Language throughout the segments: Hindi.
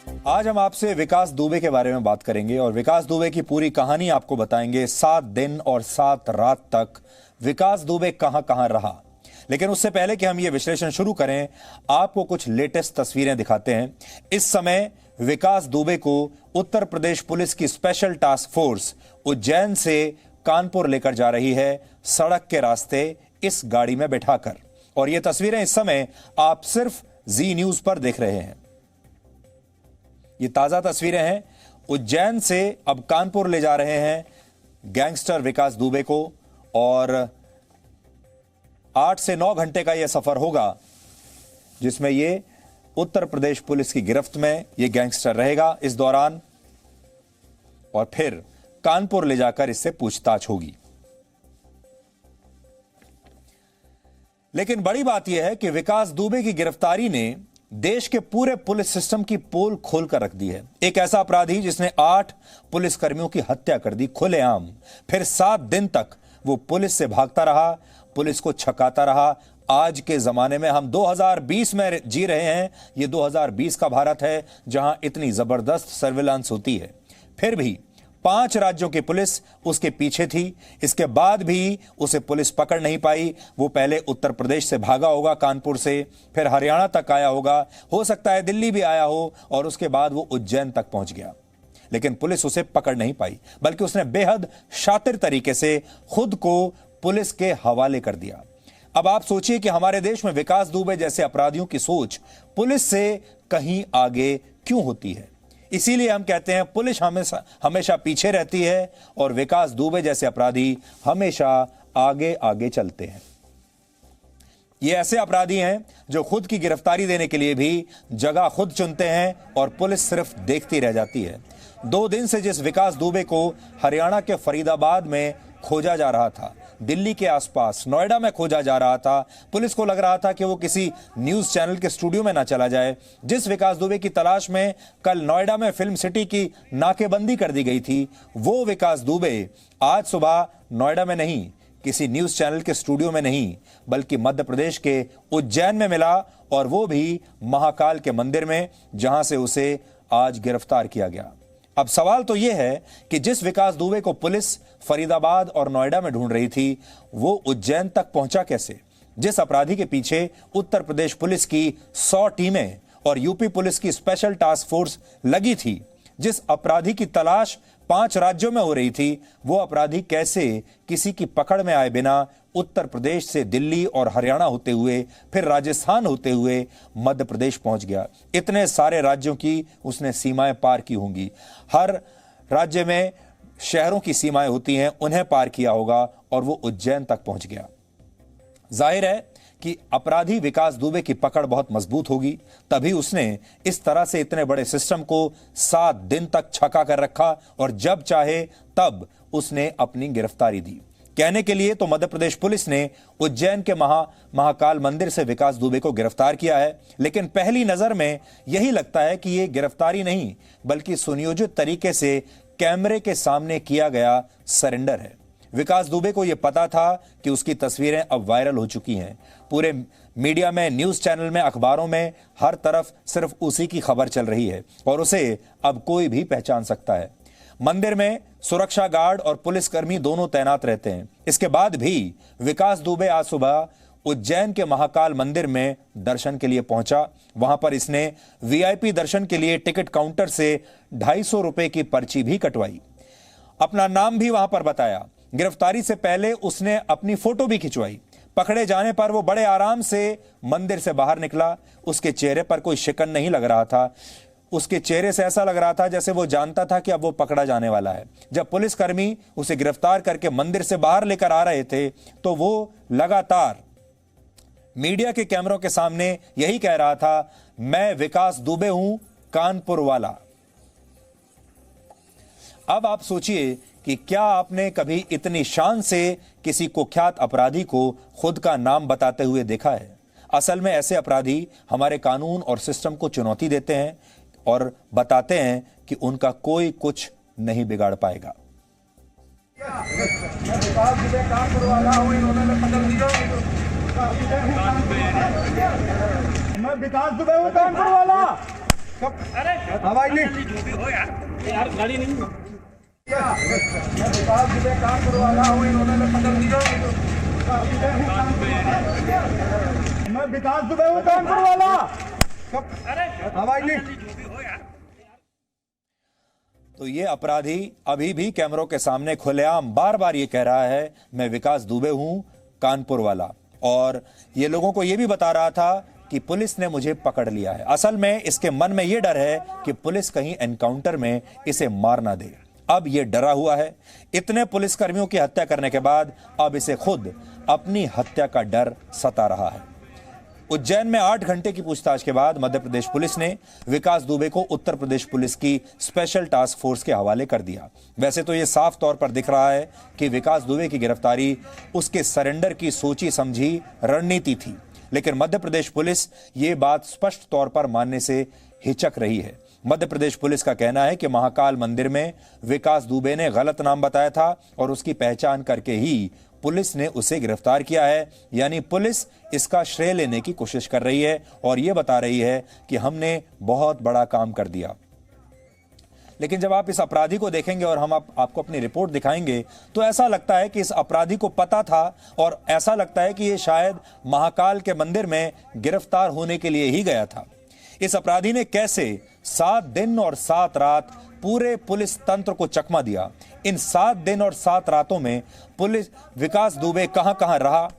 आज हम आपसे विकास दुबे के बारे में बात करेंगे और विकास दुबे की पूरी कहानी आपको बताएंगे। 7 दिन और 7 रात तक विकास दुबे कहां कहां रहा। लेकिन उससे पहले कि हम ये विश्लेषण शुरू करें, आपको कुछ लेटेस्ट तस्वीरें दिखाते हैं। इस समय विकास दुबे को उत्तर प्रदेश पुलिस की स्पेशल टास्क फोर्स उज्जैन से कानपुर लेकर जा रही है, सड़क के रास्ते इस गाड़ी में बैठाकर। और ये तस्वीरें इस समय आप सिर्फ जी न्यूज पर देख रहे हैं। ये ताजा तस्वीरें हैं। उज्जैन से अब कानपुर ले जा रहे हैं गैंगस्टर विकास दुबे को और 8 से 9 घंटे का यह सफर होगा जिसमें ये उत्तर प्रदेश पुलिस की गिरफ्त में ये गैंगस्टर रहेगा इस दौरान, और फिर कानपुर ले जाकर इससे पूछताछ होगी। लेकिन बड़ी बात यह है कि विकास दुबे की गिरफ्तारी ने देश के पूरे पुलिस सिस्टम की पोल खोलकर रख दी है। एक ऐसा अपराधी जिसने 8 पुलिसकर्मियों की हत्या कर दी खुलेआम, फिर 7 दिन तक वो पुलिस से भागता रहा, पुलिस को छकाता रहा। आज के जमाने में हम 2020 में जी रहे हैं। ये 2020 का भारत है जहां इतनी जबरदस्त सर्विलांस होती है। फिर भी 5 राज्यों की पुलिस उसके पीछे थी। इसके बाद भी उसे पुलिस पकड़ नहीं पाई। वो पहले उत्तर प्रदेश से भागा होगा कानपुर से, फिर हरियाणा तक आया होगा, हो सकता है दिल्ली भी आया हो, और उसके बाद वो उज्जैन तक पहुंच गया। लेकिन पुलिस उसे पकड़ नहीं पाई, बल्कि उसने बेहद शातिर तरीके से खुद को पुलिस के हवाले कर दिया। अब आप सोचिए कि हमारे देश में विकास दुबे जैसे अपराधियों की सोच पुलिस से कहीं आगे क्यों होती है। इसीलिए हम कहते हैं पुलिस हमेशा पीछे रहती है और विकास दुबे जैसे अपराधी हमेशा आगे आगे चलते हैं। ये ऐसे अपराधी हैं जो खुद की गिरफ्तारी देने के लिए भी जगह खुद चुनते हैं और पुलिस सिर्फ देखती रह जाती है। 2 दिन से जिस विकास दुबे को हरियाणा के फरीदाबाद में खोजा जा रहा था, दिल्ली के आसपास नोएडा में खोजा जा रहा था, पुलिस को लग रहा था कि वो किसी न्यूज चैनल के स्टूडियो में ना चला जाए। जिस विकास दुबे की तलाश में कल नोएडा में फिल्म सिटी की नाकेबंदी कर दी गई थी, वो विकास दुबे आज सुबह नोएडा में नहीं, किसी न्यूज चैनल के स्टूडियो में नहीं, बल्कि मध्य प्रदेश के उज्जैन में मिला, और वो भी महाकाल के मंदिर में, जहां से उसे आज गिरफ्तार किया गया। अब सवाल तो यह है कि जिस विकास दुबे को पुलिस फरीदाबाद और नोएडा में ढूंढ रही थी, वो उज्जैन तक पहुंचा कैसे? जिस अपराधी के पीछे उत्तर प्रदेश पुलिस की 100 टीमें और यूपी पुलिस की स्पेशल टास्क फोर्स लगी थी, जिस अपराधी की तलाश 5 राज्यों में हो रही थी, वो अपराधी कैसे किसी की पकड़ में आए बिना उत्तर प्रदेश से दिल्ली और हरियाणा होते हुए, फिर राजस्थान होते हुए मध्य प्रदेश पहुंच गया? इतने सारे राज्यों की उसने सीमाएं पार की होंगी। हर राज्य में शहरों की सीमाएं होती हैं, उन्हें पार किया होगा और वो उज्जैन तक पहुंच गया। जाहिर है कि अपराधी विकास दुबे की पकड़ बहुत मजबूत होगी, तभी उसने इस तरह से इतने बड़े सिस्टम को 7 दिन तक छका कर रखा और जब चाहे तब उसने अपनी गिरफ्तारी दी। कहने के लिए तो मध्य प्रदेश पुलिस ने उज्जैन के महाकाल मंदिर से विकास दुबे को गिरफ्तार किया है, लेकिन पहली नजर में यही लगता है कि यह गिरफ्तारी नहीं, बल्कि सुनियोजित तरीके से कैमरे के सामने किया गया सरेंडर है। विकास दुबे को यह पता था कि उसकी तस्वीरें अब वायरल हो चुकी हैं। पूरे मीडिया में, न्यूज चैनल में, अखबारों में, हर तरफ सिर्फ उसी की खबर चल रही है और उसे अब कोई भी पहचान सकता है। मंदिर में सुरक्षा गार्ड और पुलिसकर्मी दोनों तैनात रहते हैं। इसके बाद भी विकास दुबे आज सुबह उज्जैन के महाकाल मंदिर में दर्शन के लिए पहुंचा। वहां पर इसने वीआईपी दर्शन के लिए टिकट काउंटर से 250 रुपए की पर्ची भी कटवाई। अपना नाम भी वहां पर बताया। गिरफ्तारी से पहले उसने अपनी फोटो भी खिंचवाई। पकड़े जाने पर वो बड़े आराम से मंदिर से बाहर निकला। उसके चेहरे पर कोई शिकन नहीं लग रहा था। उसके चेहरे से ऐसा लग रहा था जैसे वो जानता था कि अब वो पकड़ा जाने वाला है। जब पुलिसकर्मी उसे गिरफ्तार करके मंदिर से बाहर लेकर आ रहे थे, तो वो लगातार मीडिया के कैमरों के सामने यही कह रहा था, मैं विकास दुबे हूं, कानपुर वाला। अब आप सोचिए कि क्या आपने कभी इतनी शान से किसी कुख्यात अपराधी को खुद का नाम बताते हुए देखा है? असल में ऐसे अपराधी हमारे कानून और सिस्टम को चुनौती देते हैं और बताते हैं कि उनका कोई कुछ नहीं बिगाड़ पाएगा। मैं विकास दुबे हूं, कानपुर वाला। आवाज नहीं जो भी हो यार गाड़ी नहीं मैं विकास दुबे हूँ कानपुर वाला। आवाज नहीं। तो ये अपराधी अभी भी कैमरों के सामने खुलेआम बार बार ये कह रहा है मैं विकास दुबे हूं कानपुर वाला, और ये लोगों को ये भी बता रहा था कि पुलिस ने मुझे पकड़ लिया है। असल में इसके मन में ये डर है कि पुलिस कहीं एनकाउंटर में इसे मार ना दे। अब ये डरा हुआ है। इतने पुलिसकर्मियों की हत्या करने के बाद अब इसे खुद अपनी हत्या का डर सता रहा है। उज्जैन में 8 घंटे की पूछताछ के बाद मध्य प्रदेश पुलिस ने विकास दुबे को उत्तर प्रदेश पुलिस की स्पेशल टास्क फोर्स के हवाले कर दिया। वैसे तो यह साफ तौर पर दिख रहा है कि विकास दुबे की गिरफ्तारी उसके सरेंडर की सोची समझी रणनीति थी, लेकिन मध्य प्रदेश पुलिस ये बात स्पष्ट तौर पर मानने से हिचक रही है। मध्य प्रदेश पुलिस का कहना है कि महाकाल मंदिर में विकास दुबे ने गलत नाम बताया था और उसकी पहचान करके ही पुलिस ने उसे गिरफ्तार किया है। यानी पुलिस इसका श्रेय लेने की कोशिश कर रही है और यह बता रही है कि हमने बहुत बड़ा काम कर दिया। लेकिन जब आप इस अपराधी को देखेंगे और हम आपको अपनी रिपोर्ट दिखाएंगे तो ऐसा लगता है कि इस अपराधी को पता था, और ऐसा लगता है कि यह शायद महाकाल के मंदिर में गिरफ्तार होने के लिए ही गया था। इस अपराधी ने कैसे 7 दिन और 7 रात पूरे पुलिस तंत्र को चकमा दिया। इन 7 दिन और 7 रातों में पुलिस विकास दुबे कहां रहा,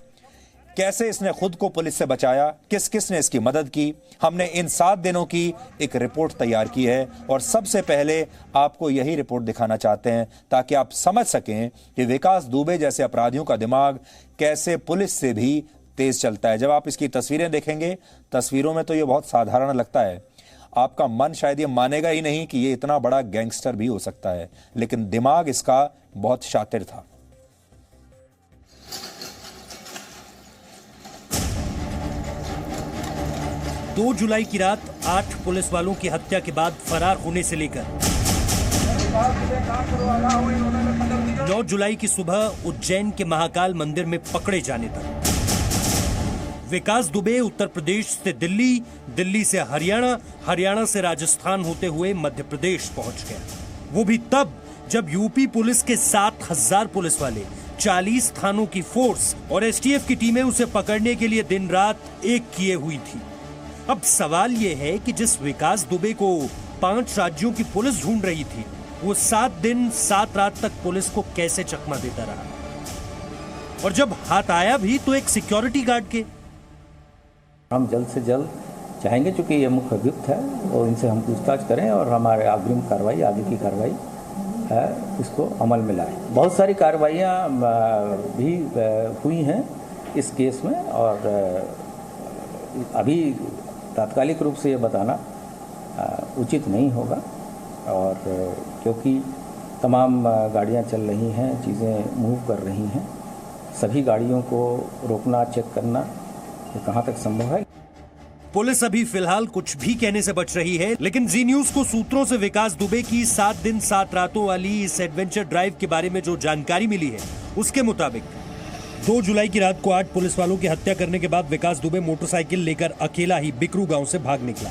कैसे इसने खुद को पुलिस से बचाया, किस किस ने इसकी मदद की, हमने इन 7 दिनों की एक रिपोर्ट तैयार की है और सबसे पहले आपको यही रिपोर्ट दिखाना चाहते हैं ताकि आप समझ सकें कि विकास दुबे जैसे अपराधियों का दिमाग कैसे पुलिस से भी तेज चलता है। जब आप इसकी तस्वीरें देखेंगे, तस्वीरों में तो ये बहुत साधारण लगता है, आपका मन शायद ये मानेगा ही नहीं कि ये इतना बड़ा गैंगस्टर भी हो सकता है, लेकिन दिमाग इसका बहुत शातिर था। दो जुलाई की रात 8 पुलिस वालों की हत्या के बाद फरार होने से लेकर 9 जुलाई की सुबह उज्जैन के महाकाल मंदिर में पकड़े जाने तक विकास दुबे उत्तर प्रदेश से दिल्ली, दिल्ली से हरियाणा, हरियाणा से राजस्थान होते हुए मध्य प्रदेश पहुंच गया। वो भी तब जब यूपी पुलिस के 7000 पुलिस वाले, 40 थानों की फोर्स और एसटीएफ की टीमें उसे पकड़ने के लिए दिन रात एक किए हुई थी। अब सवाल यह है कि जिस विकास दुबे को 5 राज्यों की पुलिस ढूंढ रही थी, वो 7 दिन 7 रात तक पुलिस को कैसे चकमा देता रहा, और जब हाथ आया भी तो एक सिक्योरिटी गार्ड के। हम जल्द से जल्द चाहेंगे, चूंकि ये मुख्य अभियुक्त है, और इनसे हम पूछताछ करें और हमारे अग्रिम कार्रवाई, आगे की कार्रवाई है इसको अमल में लाएं। बहुत सारी कार्रवाइयाँ भी हुई हैं इस केस में, और अभी तात्कालिक रूप से ये बताना उचित नहीं होगा, और क्योंकि तमाम गाड़ियाँ चल रही हैं, चीज़ें मूव कर रही हैं, सभी गाड़ियों को रोकना, चेक करना कहां तक संभव है। पुलिस अभी फिलहाल कुछ भी कहने से बच रही है, लेकिन जी न्यूज को सूत्रों से विकास दुबे की 7 दिन 7 रातों वाली इस एडवेंचर ड्राइव के बारे में जो जानकारी मिली है, उसके मुताबिक 2 जुलाई की रात को 8 पुलिस वालों की हत्या करने के बाद विकास दुबे मोटरसाइकिल लेकर अकेला ही बिकरू गांव से भाग निकला।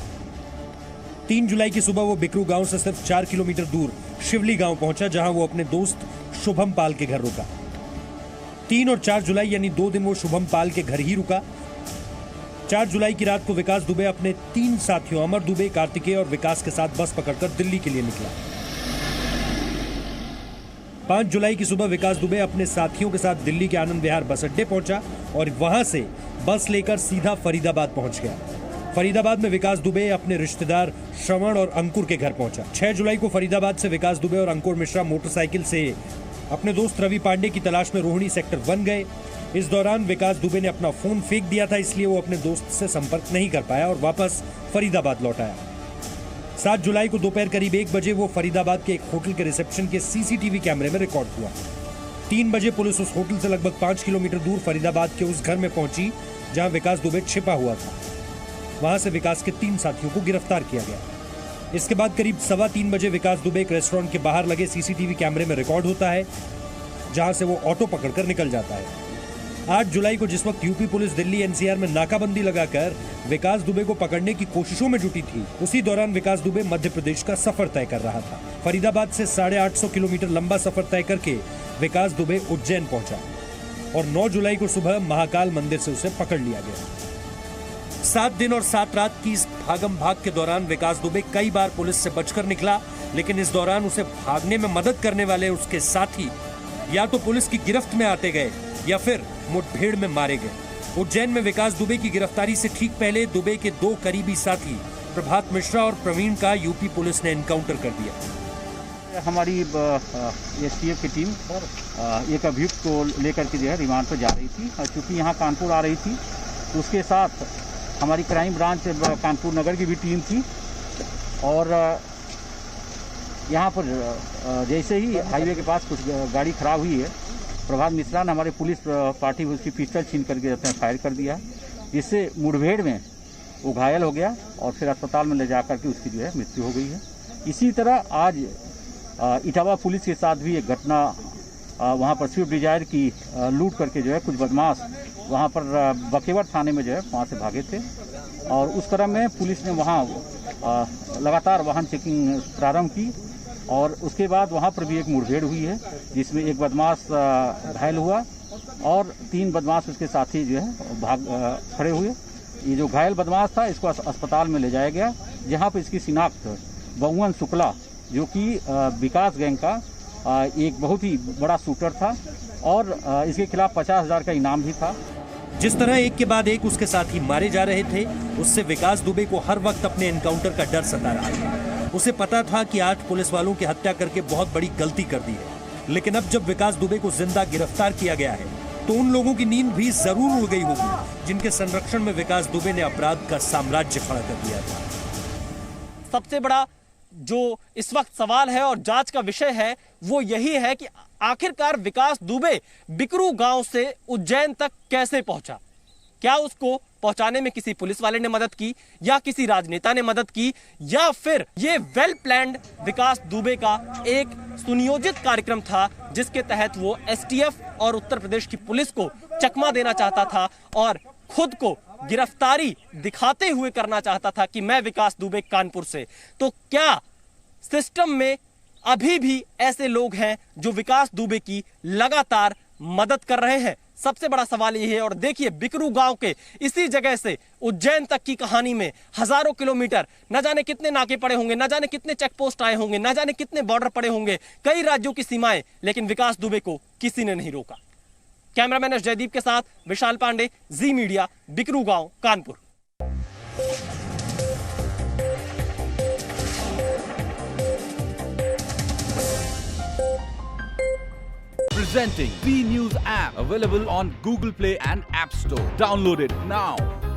3 जुलाई की सुबह वो बिकरू गांव से सिर्फ 4 किलोमीटर दूर शिवली गांव पहुंचा, जहां वो अपने दोस्त शुभम पाल के घर रुका। 3 और 4 जुलाई यानी 2 दिन वो शुभम पाल के घर ही रुका। 4 जुलाई की रात को विकास दुबे अपने 3 साथियों अमर दुबे, कार्तिकेय और विकास के साथ बस पकड़कर दिल्ली के लिए निकला। 5 जुलाई की सुबह विकास दुबे अपने साथियों के साथ दिल्ली के आनंद विहार बस अड्डे पहुंचा और वहां से बस लेकर सीधा फरीदाबाद पहुंच गया। फरीदाबाद में विकास दुबे अपने रिश्तेदार श्रवण और अंकुर के घर पहुंचा। 6 जुलाई को फरीदाबाद से विकास दुबे और अंकुर मिश्रा मोटरसाइकिल से अपने दोस्त रवि पांडे की तलाश में रोहिणी सेक्टर 1 गए। इस दौरान विकास दुबे ने अपना फोन फेंक दिया था, इसलिए वो अपने दोस्त से संपर्क नहीं कर पाया और वापस फरीदाबाद लौट आया। 7 जुलाई को दोपहर करीब 1 बजे वो फरीदाबाद के एक होटल के रिसेप्शन के सीसीटीवी कैमरे में रिकॉर्ड हुआ। 3 बजे पुलिस उस होटल से लगभग 5 किलोमीटर दूर फरीदाबाद के उस घर में पहुंची जहां विकास दुबे छिपा हुआ था। वहां से विकास के 3 साथियों को गिरफ्तार किया गया। इसके बाद करीब 3:15 बजे विकास दुबे एक रेस्टोरेंट के बाहर लगे सीसीटीवी कैमरे में रिकॉर्ड होता है, जहां से वो ऑटो पकड़कर निकल जाता है। 8 जुलाई को जिस वक्त यूपी पुलिस दिल्ली एनसीआर में नाकाबंदी लगाकर विकास दुबे को पकड़ने की कोशिशों में जुटी थी, उसी दौरान विकास दुबे मध्य प्रदेश का सफर तय कर रहा था। फरीदाबाद से 850 किलोमीटर लंबा सफर तय करके विकास दुबे उज्जैन पहुंचा और 9 जुलाई को सुबह महाकाल मंदिर से उसे पकड़ लिया गया। 7 दिन और 7 रात की इस भागम भाग के दौरान विकास दुबे कई बार पुलिस से बचकर निकला, लेकिन इस दौरान उसे भागने में मदद करने वाले उसके साथी या तो पुलिस की गिरफ्त में आते गए या फिर मुठभेड़ में मारे गए। उज्जैन में विकास दुबे की गिरफ्तारी से ठीक पहले दुबे के 2 करीबी साथी प्रभात मिश्रा और प्रवीण का यूपी पुलिस ने एनकाउंटर कर दिया। हमारी एसटीएफ की टीम एक अभियुक्त को लेकर के जो है रिमांड पर जा रही थी, क्योंकि यहाँ कानपुर आ रही थी। उसके साथ हमारी क्राइम ब्रांच कानपुर नगर की भी टीम थी और यहाँ पर जैसे ही हाईवे के पास कुछ गाड़ी खराब हुई है, प्रभात मिश्रा ने हमारे पुलिस पार्टी में उसकी पिस्टल छीन करके फायर कर दिया, जिससे मुठभेड़ में वो घायल हो गया और फिर अस्पताल में ले जा करके उसकी जो है मृत्यु हो गई है। इसी तरह आज इटावा पुलिस के साथ भी एक घटना वहाँ पर स्विफ्ट डिजायर की लूट करके जो है कुछ बदमाश वहाँ पर बकेवर थाने में जो है वहाँ से भागे थे और उस क्रम में पुलिस ने वहाँ लगातार वाहन चेकिंग प्रारंभ की और उसके बाद वहाँ पर भी एक मुठभेड़ हुई है, जिसमें एक बदमाश घायल हुआ और 3 बदमाश उसके साथी जो है भाग खड़े हुए। ये जो घायल बदमाश था इसको अस्पताल में ले जाया गया, जहाँ पर इसकी शिनाख्त बहुवन शुक्ला जो कि विकास गैंग का एक बहुत ही बड़ा शूटर था और इसके खिलाफ 50,000 का इनाम भी था। जिस तरह एक के बाद एक उसके साथी मारे जा रहे थे, उससे विकास दुबे को हर वक्त अपने एनकाउंटर का डर सता रहा है। उसे पता था कि आज पुलिस वालों की हत्या करके बहुत बड़ी गलती कर दी है, लेकिन अब जब विकास दुबे को जिंदा गिरफ्तार किया गया है तो उन लोगों की नींद भी जरूर उड़ गई होगी जिनके संरक्षण में विकास दुबे ने अपराध का साम्राज्य खड़ा कर दिया था। सबसे बड़ा जो इस वक्त सवाल है और जांच का विषय है वो यही है कि आखिरकार विकास दुबे बिकरू गांव से उज्जैन तक कैसे पहुंचा। क्या उसको पहुंचाने में किसी पुलिस वाले ने मदद की या किसी राजनेता ने मदद की या फिर ये वेल प्लान्ड विकास दुबे का एक सुनियोजित कार्यक्रम था जिसके तहत वो एसटीएफ और उत्तर प्रदेश की पुलिस को चकमा देना चाहता था और खुद को गिरफ्तारी दिखाते हुए करना चाहता था कि मैं विकास दुबे कानपुर से। तो क्या सिस्टम में अभी भी ऐसे लोग हैं जो विकास दुबे की लगातार मदद कर रहे हैं? सबसे बड़ा सवाल यह है। और देखिए बिकरू गांव के इसी जगह से उज्जैन तक की कहानी में हजारों किलोमीटर, न जाने कितने नाके पड़े होंगे, न जाने कितने चेक पोस्ट आए होंगे, न जाने कितने बॉर्डर पड़े होंगे, कई राज्यों की सीमाएं, लेकिन विकास दुबे को किसी ने नहीं रोका। कैमरामैन एस जयदीप के साथ विशाल पांडे, जी मीडिया, बिकरू गांव, Kanpur. Presenting B News app, available on Google Play and App Store. Download it now.